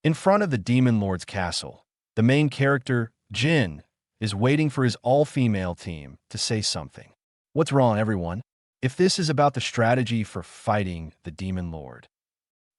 In front of the Demon Lord's castle, the main character, Jin, is waiting for his all-female team to say something. What's wrong, everyone? If this is about the strategy for fighting the Demon Lord.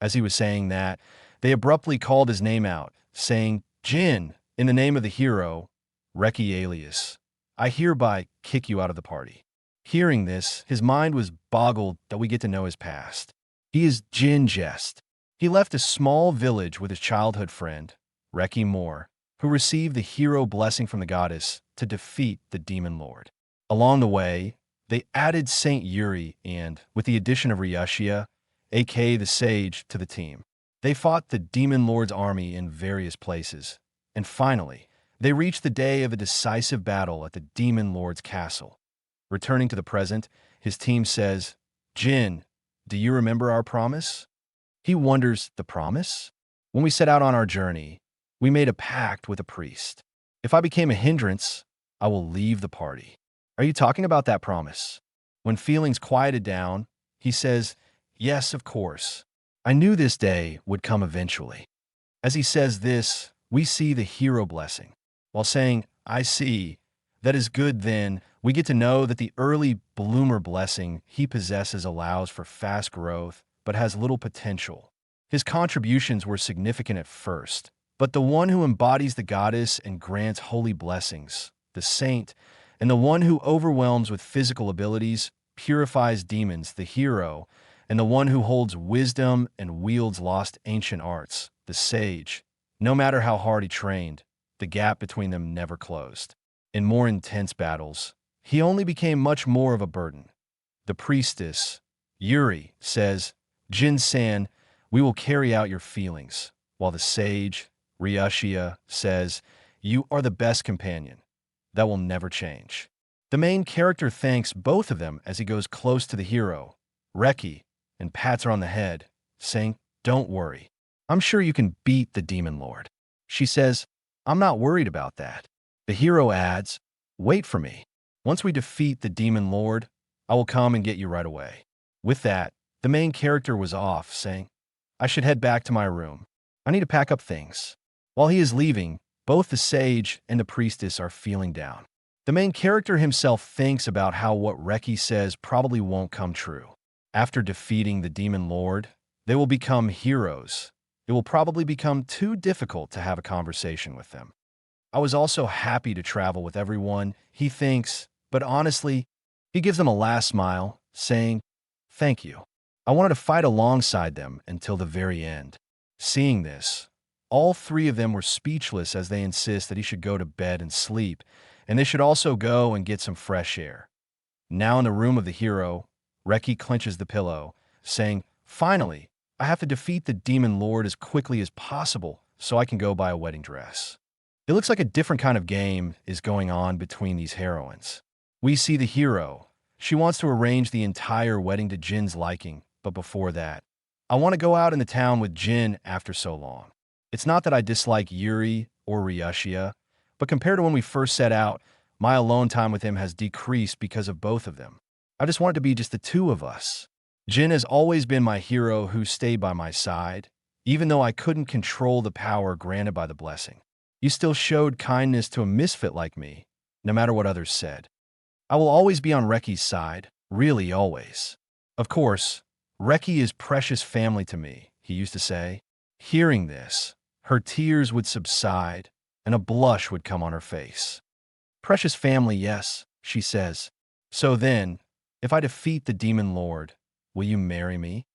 As he was saying that, they abruptly called his name out, saying, Jin, in the name of the hero, Reki alias, I hereby kick you out of the party. Hearing this, his mind was boggled that we get to know his past. He is Jin Jest. He left a small village with his childhood friend, Reki Moore, who received the hero blessing from the goddess to defeat the Demon Lord. Along the way, they added Saint Yuri and, with the addition of Ryushia, aka the Sage, to the team. They fought the Demon Lord's army in various places, and finally, they reached the day of a decisive battle at the Demon Lord's castle. Returning to the present, his team says, Jin, do you remember our promise? He wonders, the promise? When we set out on our journey, we made a pact with a priest. If I became a hindrance, I will leave the party. Are you talking about that promise? When feelings quieted down, he says, yes, of course. I knew this day would come eventually. As he says this, we see the hero blessing. While saying, I see, that is good then, we get to know that the early bloomer blessing he possesses allows for fast growth, but has little potential. His contributions were significant at first, but the one who embodies the goddess and grants holy blessings, the saint, and the one who overwhelms with physical abilities, purifies demons, the hero, and the one who holds wisdom and wields lost ancient arts, the sage. No matter how hard he trained, the gap between them never closed. In more intense battles, he only became much more of a burden. The priestess, Yuri, says, Jin-san, we will carry out your feelings, while the sage, Ryushia, says, you are the best companion. That will never change. The main character thanks both of them as he goes close to the hero, Reki, and pats her on the head, saying, don't worry. I'm sure you can beat the Demon Lord. She says, I'm not worried about that. The hero adds, wait for me. Once we defeat the Demon Lord, I will come and get you right away. With that, the main character was off, saying, I should head back to my room. I need to pack up things. While he is leaving, both the sage and the priestess are feeling down. The main character himself thinks about how what Reki says probably won't come true. After defeating the Demon Lord, they will become heroes. It will probably become too difficult to have a conversation with them. I was also happy to travel with everyone, he thinks, but honestly, he gives them a last smile, saying, thank you. I wanted to fight alongside them until the very end. Seeing this, all three of them were speechless as they insist that he should go to bed and sleep, and they should also go and get some fresh air. Now in the room of the hero, Reki clenches the pillow, saying, finally, I have to defeat the Demon Lord as quickly as possible so I can go buy a wedding dress. It looks like a different kind of game is going on between these heroines. We see the hero. She wants to arrange the entire wedding to Jin's liking, but before that, I want to go out in the town with Jin after so long. It's not that I dislike Yuri or Ryushia, but compared to when we first set out, my alone time with him has decreased because of both of them. I just want it to be just the two of us. Jin has always been my hero who stayed by my side, even though I couldn't control the power granted by the blessing. You still showed kindness to a misfit like me, no matter what others said. I will always be on Reki's side, really always. Of course, Reki is precious family to me, he used to say. Hearing this, her tears would subside, and a blush would come on her face. Precious family, yes, she says. So then, if I defeat the Demon Lord, will you marry me?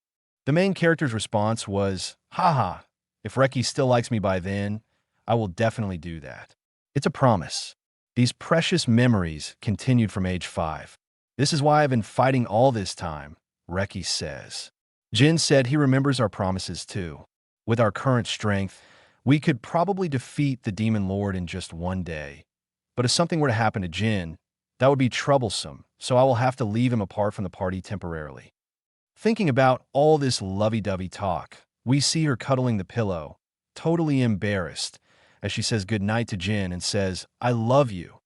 The main character's response was, haha, if Reki still likes me by then, I will definitely do that. It's a promise. These precious memories continued from age 5. This is why I've been fighting all this time, Reki says. Jin said he remembers our promises too. With our current strength, we could probably defeat the Demon Lord in just one day. But if something were to happen to Jin, that would be troublesome, so I will have to leave him apart from the party temporarily. Thinking about all this lovey-dovey talk, we see her cuddling the pillow, totally embarrassed, as she says goodnight to Jin and says, I love you.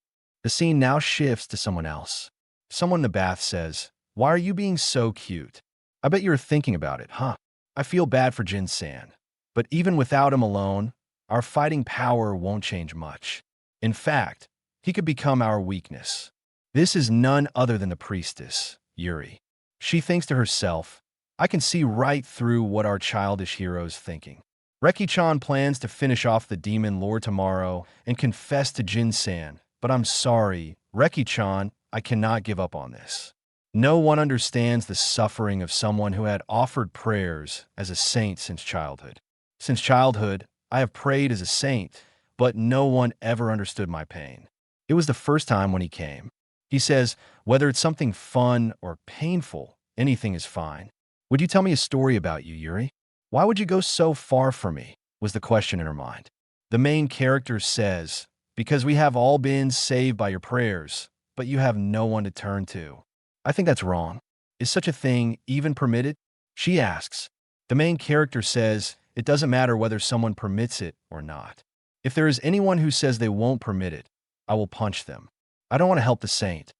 The scene now shifts to someone else. Someone in the bath says, why are you being so cute? I bet you're thinking about it, huh? I feel bad for Jin-san. But even without him alone, our fighting power won't change much. In fact, he could become our weakness. This is none other than the priestess, Yuri. She thinks to herself, I can see right through what our childish hero's thinking. Reki-chan plans to finish off the demon lord tomorrow and confess to Jin-san, but I'm sorry, Reki-chan, I cannot give up on this. No one understands the suffering of someone who had offered prayers as a saint since childhood. Since childhood, I have prayed as a saint, but no one ever understood my pain. It was the first time when he came. He says, whether it's something fun or painful, anything is fine. Would you tell me a story about you, Yuri? Why would you go so far for me? Was the question in her mind. The main character says, because we have all been saved by your prayers, but you have no one to turn to. I think that's wrong. Is such a thing even permitted? She asks. The main character says, it doesn't matter whether someone permits it or not. If there is anyone who says they won't permit it, I will punch them. I don't want to help the saint.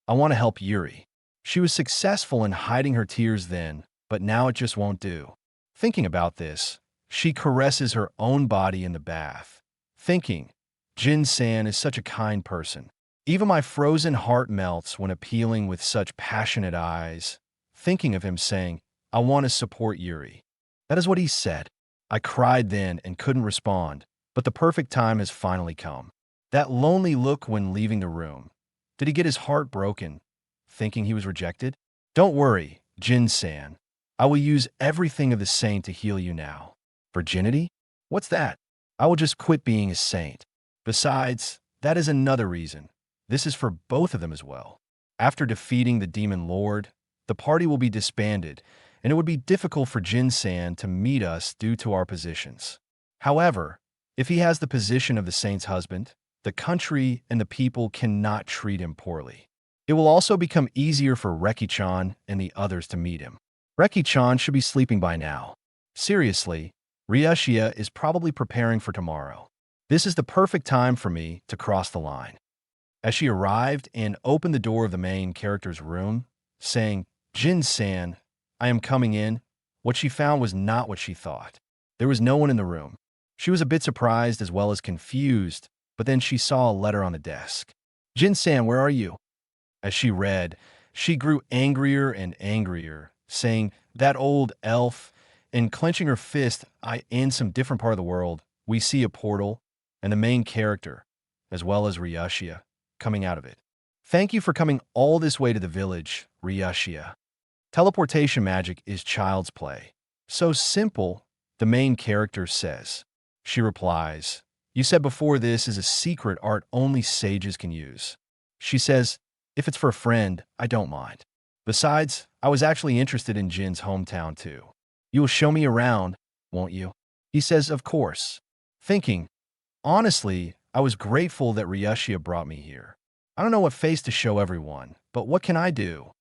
I want to help Yuri. She was successful in hiding her tears then, but now it just won't do. Thinking about this, she caresses her own body in the bath, thinking, Jin-san is such a kind person. Even my frozen heart melts when appealing with such passionate eyes, thinking of him saying, I want to support Yuri. That is what he said. I cried then and couldn't respond, but the perfect time has finally come. That lonely look when leaving the room. Did he get his heart broken, thinking he was rejected? Don't worry, Jin-san. I will use everything of the saint to heal you now. Virginity? What's that? I will just quit being a saint. Besides, that is another reason. This is for both of them as well. After defeating the demon lord, the party will be disbanded, and it would be difficult for Jin-san to meet us due to our positions. However, if he has the position of the saint's husband, the country and the people cannot treat him poorly. It will also become easier for Reki-chan and the others to meet him. Reki-chan should be sleeping by now. Seriously, Ryushia is probably preparing for tomorrow. This is the perfect time for me to cross the line. As she arrived and opened the door of the main character's room, saying, Jin-san, I am coming in, what she found was not what she thought. There was no one in the room. She was a bit surprised as well as confused, but then she saw a letter on the desk. Jin-san, where are you? As she read, she grew angrier and angrier, saying, that old elf, and clenching her fist, in some different part of the world, we see a portal, and the main character, as well as Ryushia, coming out of it. Thank you for coming all this way to the village, Ryushia. Teleportation magic is child's play. So simple, the main character says. She replies, you said before this is a secret art only sages can use. She says, if it's for a friend, I don't mind. Besides, I was actually interested in Jin's hometown too. You will show me around, won't you? He says, of course. Thinking, honestly, I was grateful that Ryushia brought me here. I don't know what face to show everyone, but what can I do?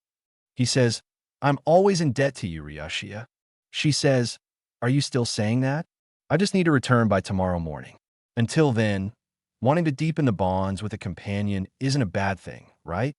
He says, I'm always in debt to you, Ryushia. She says, are you still saying that? I just need to return by tomorrow morning. Until then, wanting to deepen the bonds with a companion isn't a bad thing, right?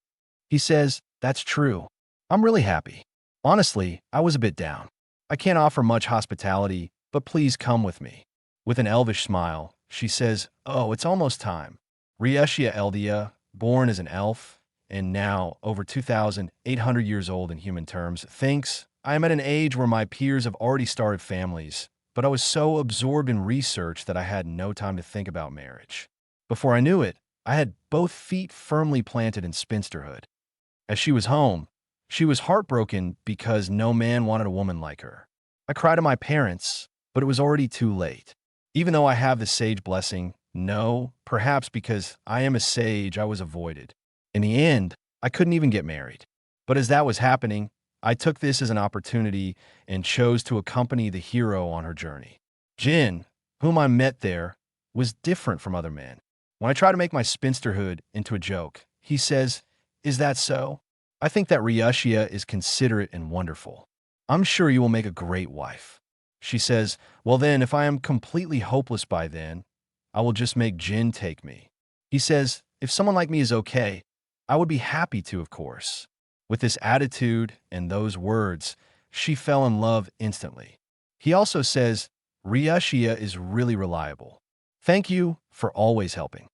He says, that's true. I'm really happy. Honestly, I was a bit down. I can't offer much hospitality, but please come with me. With an elvish smile, she says, oh, it's almost time. Ryushia Eldia, born as an elf, and now over 2,800 years old in human terms, thinks, I am at an age where my peers have already started families, but I was so absorbed in research that I had no time to think about marriage. Before I knew it, I had both feet firmly planted in spinsterhood. As she was home, she was heartbroken because no man wanted a woman like her. I cried to my parents, but it was already too late. Even though I have the sage blessing, no, perhaps because I am a sage, I was avoided. In the end, I couldn't even get married. But as that was happening, I took this as an opportunity and chose to accompany the hero on her journey. Jin, whom I met there, was different from other men. When I try to make my spinsterhood into a joke, he says, is that so? I think that Ryushia is considerate and wonderful. I'm sure you will make a great wife. She says, well then, if I am completely hopeless by then, I will just make Jin take me. He says, if someone like me is okay, I would be happy to, of course. With this attitude and those words, she fell in love instantly. He also says, Ryushia is really reliable. Thank you for always helping.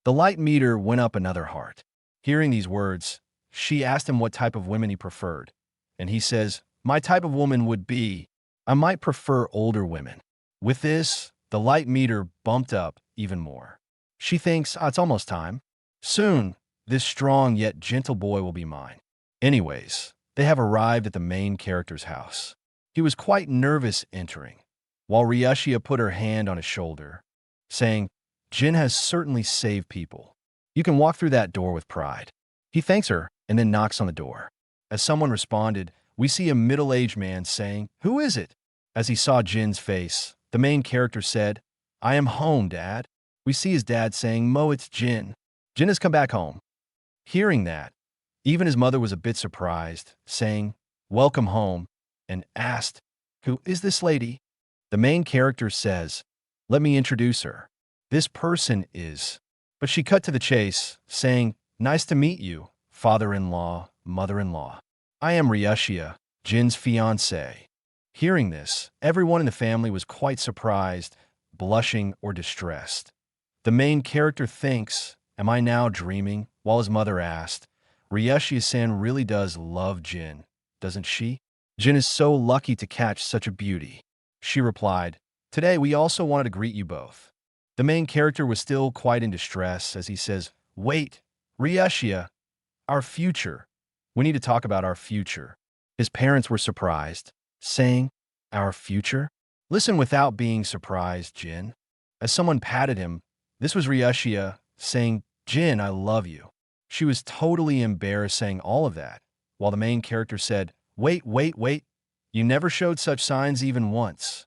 The light meter went up another heart. Hearing these words, she asked him what type of women he preferred, and he says, my type of woman would be, I might prefer older women. With this, the light meter bumped up even more. She thinks, it's almost time. Soon, this strong yet gentle boy will be mine. Anyways, they have arrived at the main character's house. He was quite nervous entering, while Ryushia put her hand on his shoulder, saying, Jin has certainly saved people. You can walk through that door with pride. He thanks her and then knocks on the door. As someone responded, we see a middle-aged man saying, who is it? As he saw Jin's face, the main character said, I am home, Dad. We see his dad saying, Mo, it's Jin. Jin has come back home. Hearing that, even his mother was a bit surprised, saying, welcome home, and asked, who is this lady? The main character says, let me introduce her. This person is. But she cut to the chase, saying, nice to meet you, father-in-law, mother-in-law. I am Ryushia, Jin's fiancé. Hearing this, everyone in the family was quite surprised, blushing or distressed. The main character thinks, am I now dreaming? While his mother asked, Ryushia-san really does love Jin, doesn't she? Jin is so lucky to catch such a beauty. She replied, today we also wanted to greet you both. The main character was still quite in distress as he says, wait, Ryushia, our future. We need to talk about our future. His parents were surprised, saying, our future? Listen without being surprised, Jin. As someone patted him, this was Ryushia saying, Jin, I love you. She was totally embarrassed saying all of that, while the main character said, wait. You never showed such signs even once.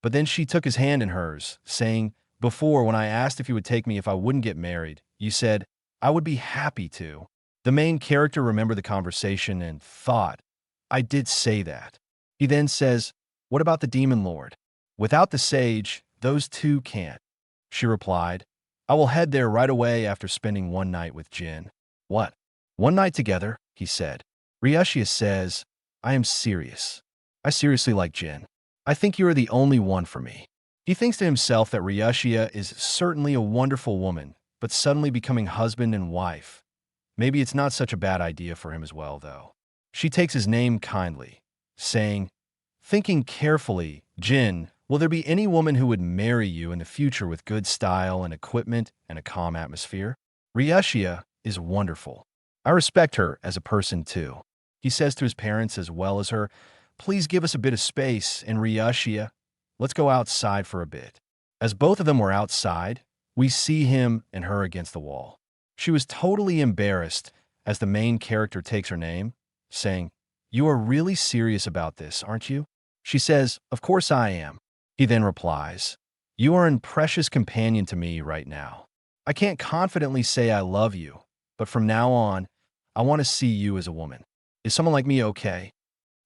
But then she took his hand in hers, saying, before, when I asked if you would take me if I wouldn't get married, you said, I would be happy to. The main character remembered the conversation and thought, I did say that. He then says, what about the demon lord? Without the sage, those two can't. She replied, I will head there right away after spending one night with Jin. What? One night together? He said. Ryushia says, I am serious. I seriously like Jin. I think you are the only one for me. He thinks to himself that Ryushia is certainly a wonderful woman, but suddenly becoming husband and wife. Maybe it's not such a bad idea for him as well, though. She takes his name kindly, saying, thinking carefully, Jin, will there be any woman who would marry you in the future with good style and equipment and a calm atmosphere? Ryushia is wonderful. I respect her as a person, too. He says to his parents as well as her, please give us a bit of space, and Ryushia, let's go outside for a bit. As both of them were outside, we see him and her against the wall. She was totally embarrassed as the main character takes her name, saying, you are really serious about this, aren't you? She says, of course I am. He then replies, you are a precious companion to me right now. I can't confidently say I love you, but from now on, I want to see you as a woman. Is someone like me okay?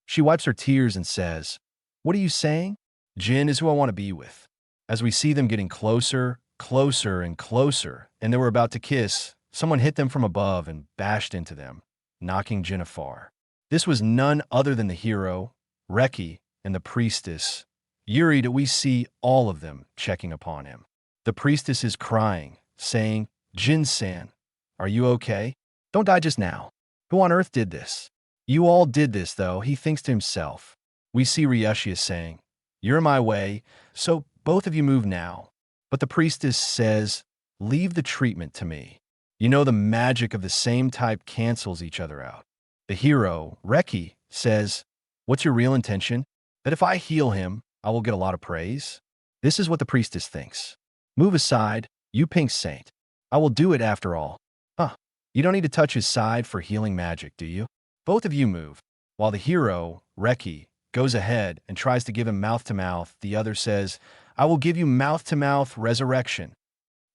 She wipes her tears and says, what are you saying? Jin is who I want to be with. As we see them getting closer, and closer, and they were about to kiss, someone hit them from above and bashed into them, knocking Jin afar. This was none other than the hero, Reki, and the priestess, Yuri. Do we see all of them checking upon him? The priestess is crying, saying, Jin-san, are you okay? Don't die just now. Who on earth did this? You all did this, though, he thinks to himself. We see Ryushia saying, you're in my way, so both of you move now. But the priestess says, leave the treatment to me. You know the magic of the same type cancels each other out. The hero, Reki, says, what's your real intention? That if I heal him, I will get a lot of praise? This is what the priestess thinks. Move aside, you pink saint. I will do it after all. You don't need to touch his side for healing magic, do you? Both of you move. While the hero, Reki, goes ahead and tries to give him mouth-to-mouth, the other says, I will give you mouth-to-mouth resurrection.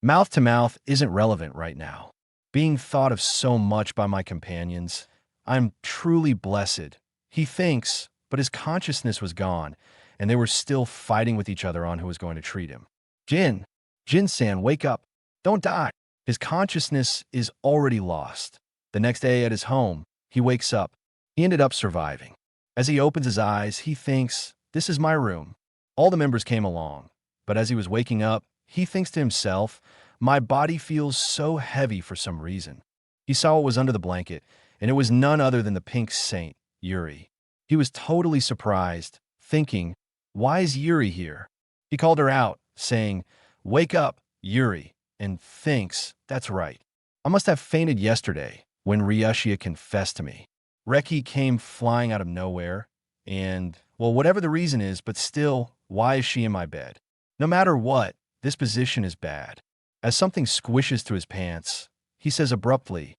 Mouth-to-mouth isn't relevant right now. Being thought of so much by my companions, I'm truly blessed. He thinks, but his consciousness was gone, and they were still fighting with each other on who was going to treat him. Jin-san, wake up. Don't die. His consciousness is already lost. The next day at his home, he wakes up. He ended up surviving. As he opens his eyes, he thinks, this is my room. All the members came along, but as he was waking up, he thinks to himself, my body feels so heavy for some reason. He saw what was under the blanket, and it was none other than the pink saint, Yuri. He was totally surprised, thinking, why is Yuri here? He called her out, saying, wake up, Yuri, and thinks, that's right. I must have fainted yesterday when Ryushia confessed to me. Reki came flying out of nowhere, and, well, whatever the reason is, but still, why is she in my bed? No matter what, this position is bad. As something squishes to his pants, he says abruptly,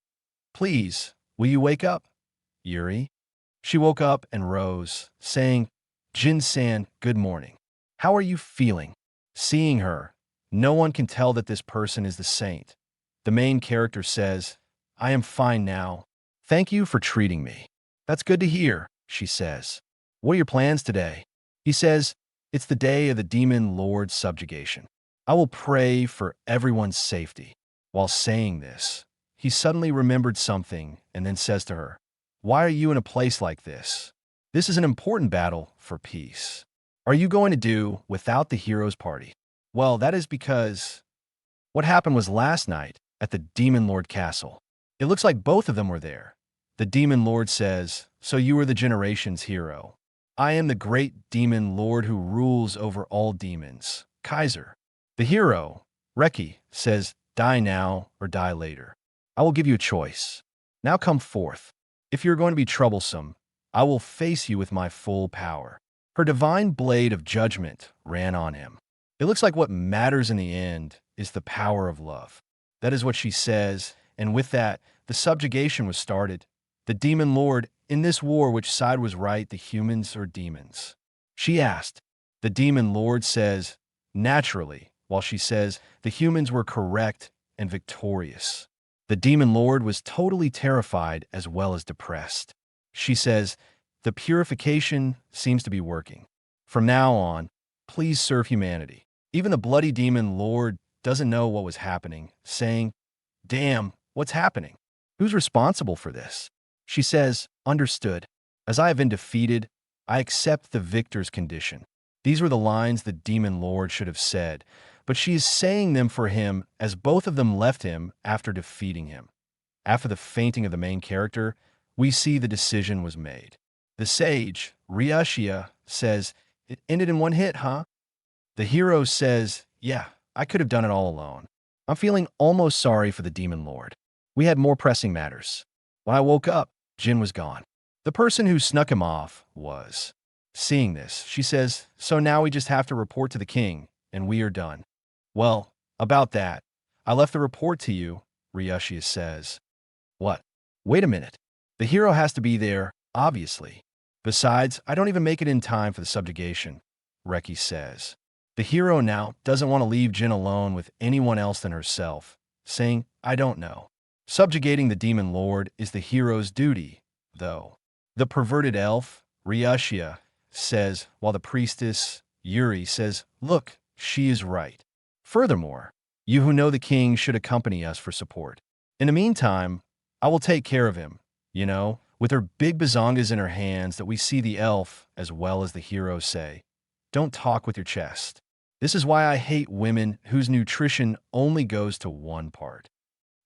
please, will you wake up, Yuri? She woke up and rose, saying, Jin-san, good morning. How are you feeling? Seeing her, no one can tell that this person is the saint. The main character says, I am fine now. Thank you for treating me. That's good to hear, she says. What are your plans today? He says, it's the day of the demon lord's subjugation. I will pray for everyone's safety. While saying this, he suddenly remembered something and then says to her, why are you in a place like this? This is an important battle for peace. Are you going to do without the heroes' party? Well, that is because what happened was last night at the Demon Lord Castle. It looks like both of them were there. The Demon Lord says, so you are the generation's hero. I am the great Demon Lord who rules over all demons, Kaiser. The hero, Reki, says, die now or die later. I will give you a choice. Now come forth. If you're going to be troublesome, I will face you with my full power. Her divine blade of judgment ran on him. It looks like what matters in the end is the power of love. That is what she says, and with that, the subjugation was started. The Demon Lord, in this war, which side was right, the humans or demons? She asked. The Demon Lord says, naturally, while she says, the humans were correct and victorious. The Demon Lord was totally terrified as well as depressed. She says, the purification seems to be working. From now on, please serve humanity. Even the bloody Demon Lord doesn't know what was happening, saying, damn, what's happening? Who's responsible for this? She says, understood. As I have been defeated, I accept the victor's condition. These were the lines the Demon Lord should have said, but she is saying them for him as both of them left him after defeating him. After the fainting of the main character, we see the decision was made. The sage, Ryushia, says, it ended in one hit, huh? The hero says, yeah, I could have done it all alone. I'm feeling almost sorry for the Demon Lord. We had more pressing matters. When I woke up, Jin was gone. The person who snuck him off was. Seeing this, she says, so now we just have to report to the king, and we are done. Well, about that, I left the report to you, Ryushia says. What? Wait a minute. The hero has to be there, obviously. Besides, I don't even make it in time for the subjugation, Reki says. The hero now doesn't want to leave Jin alone with anyone else than herself, saying, I don't know. Subjugating the Demon Lord is the hero's duty, though. The perverted elf, Ryushia, says, while the priestess, Yuri, says, look, she is right. Furthermore, you who know the king should accompany us for support. In the meantime, I will take care of him, with her big bazongas in her hands that we see the elf as well as the hero say, don't talk with your chest. This is why I hate women whose nutrition only goes to one part.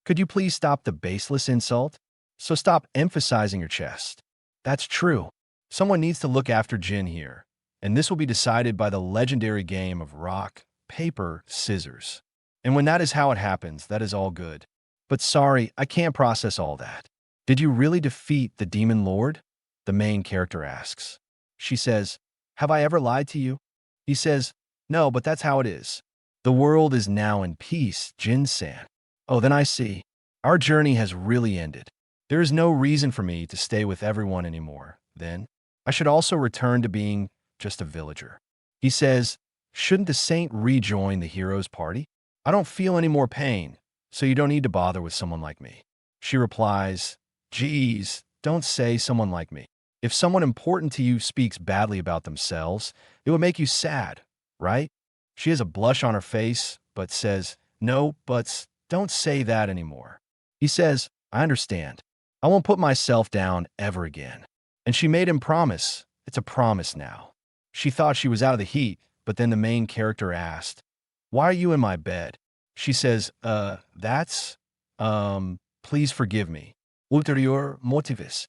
Could you please stop the baseless insult? So stop emphasizing your chest. That's true. Someone needs to look after Jin here, and this will be decided by the legendary game of rock, paper, scissors. And when that is how it happens, that is all good. But sorry, I can't process all that. Did you really defeat the Demon Lord? The main character asks. She says, have I ever lied to you? He says, no, but that's how it is. The world is now in peace, Jin-san. Oh, then I see. Our journey has really ended. There is no reason for me to stay with everyone anymore, then. I should also return to being just a villager. He says, shouldn't the saint rejoin the hero's party? I don't feel any more pain, so you don't need to bother with someone like me. She replies, geez, don't say someone like me. If someone important to you speaks badly about themselves, it would make you sad, right? She has a blush on her face, but says, no, but don't say that anymore. He says, I understand. I won't put myself down ever again. And she made him promise. It's a promise now. She thought she was out of the heat, but then the main character asked, "Why are you in my bed?" She says, that's, please forgive me. Ulterior motivis.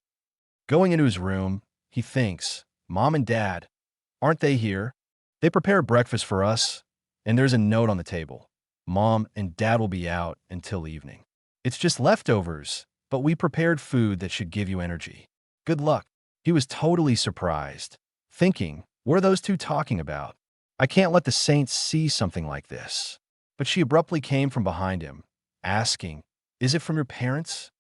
Going into his room, he thinks, Mom and Dad, aren't they here? They prepare breakfast for us, and there's a note on the table. Mom and Dad will be out until evening. It's just leftovers, but we prepared food that should give you energy. Good luck. He was totally surprised, thinking, what are those two talking about? I can't let the saints see something like this. But she abruptly came from behind him, asking, is it from your parents?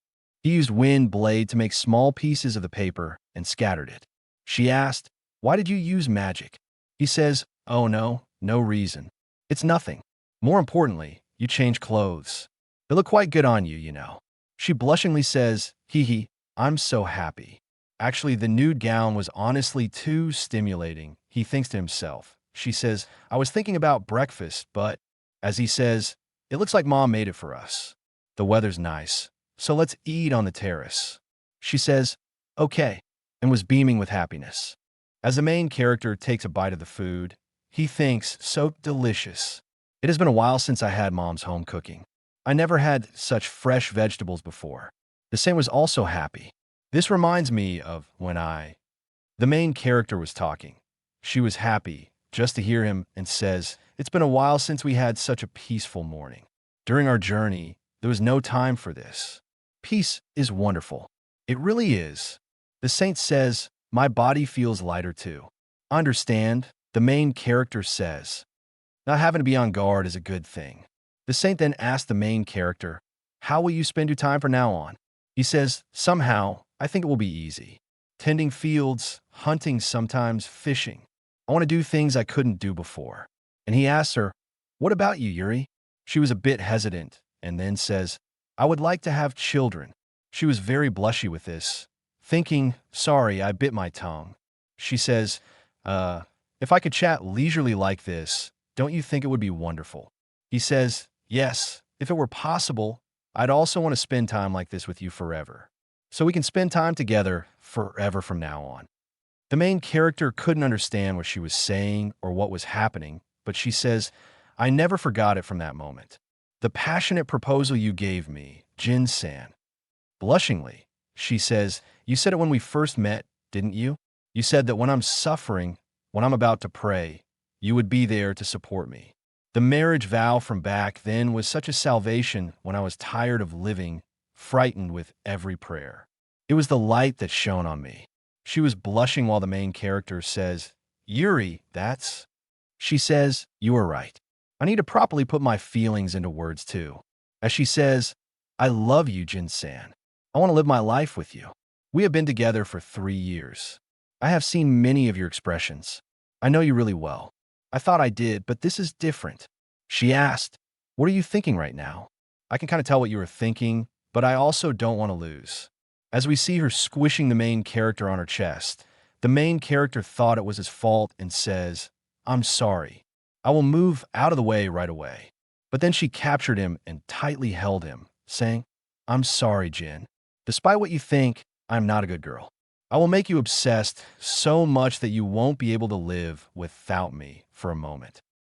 He used wind blade to make small pieces of the paper and scattered it. She asked, why did you use magic? He says, oh no, no reason. It's nothing. More importantly, you change clothes. They look quite good on you, you know. She blushingly says, hee hee, I'm so happy. Actually, the nude gown was honestly too stimulating, he thinks to himself. She says, I was thinking about breakfast, but, as he says, it looks like Mom made it for us. The weather's nice, so let's eat on the terrace. She says, okay, and was beaming with happiness. As the main character takes a bite of the food, he thinks, so delicious. It has been a while since I had Mom's home cooking. I never had such fresh vegetables before. The same was also happy. This reminds me of when the main character was talking. She was happy just to hear him and says, it's been a while since we had such a peaceful morning. During our journey, there was no time for this. Peace is wonderful. It really is. The saint says, my body feels lighter too. Understand, the main character says. Not having to be on guard is a good thing. The saint then asks the main character, how will you spend your time from now on? He says, somehow, I think it will be easy. Tending fields, hunting sometimes, fishing. I want to do things I couldn't do before. And he asks her, what about you, Yuri? She was a bit hesitant and then says, I would like to have children. She was very blushy with this, thinking, sorry, I bit my tongue. She says, if I could chat leisurely like this, don't you think it would be wonderful? He says, yes, if it were possible, I'd also want to spend time like this with you forever. So we can spend time together forever from now on. The main character couldn't understand what she was saying or what was happening, but she says, I never forgot it from that moment. The passionate proposal you gave me, Jin-san. Blushingly, she says, you said it when we first met, didn't you? You said that when I'm suffering, when I'm about to pray, you would be there to support me. The marriage vow from back then was such a salvation when I was tired of living, frightened with every prayer. It was the light that shone on me. She was blushing while the main character says, Yuri, that's... She says, you are right. I need to properly put my feelings into words too. As she says, I love you, Jin-san. I want to live my life with you. We have been together for 3 years. I have seen many of your expressions. I know you really well. I thought I did, but this is different. She asked, what are you thinking right now? I can kind of tell what you were thinking, but I also don't want to lose. As we see her squishing the main character on her chest, the main character thought it was his fault and says, I'm sorry. I will move out of the way right away. But then she captured him and tightly held him, saying, I'm sorry, Jin. Despite what you think, I'm not a good girl. I will make you obsessed so much that you won't be able to live without me for a moment.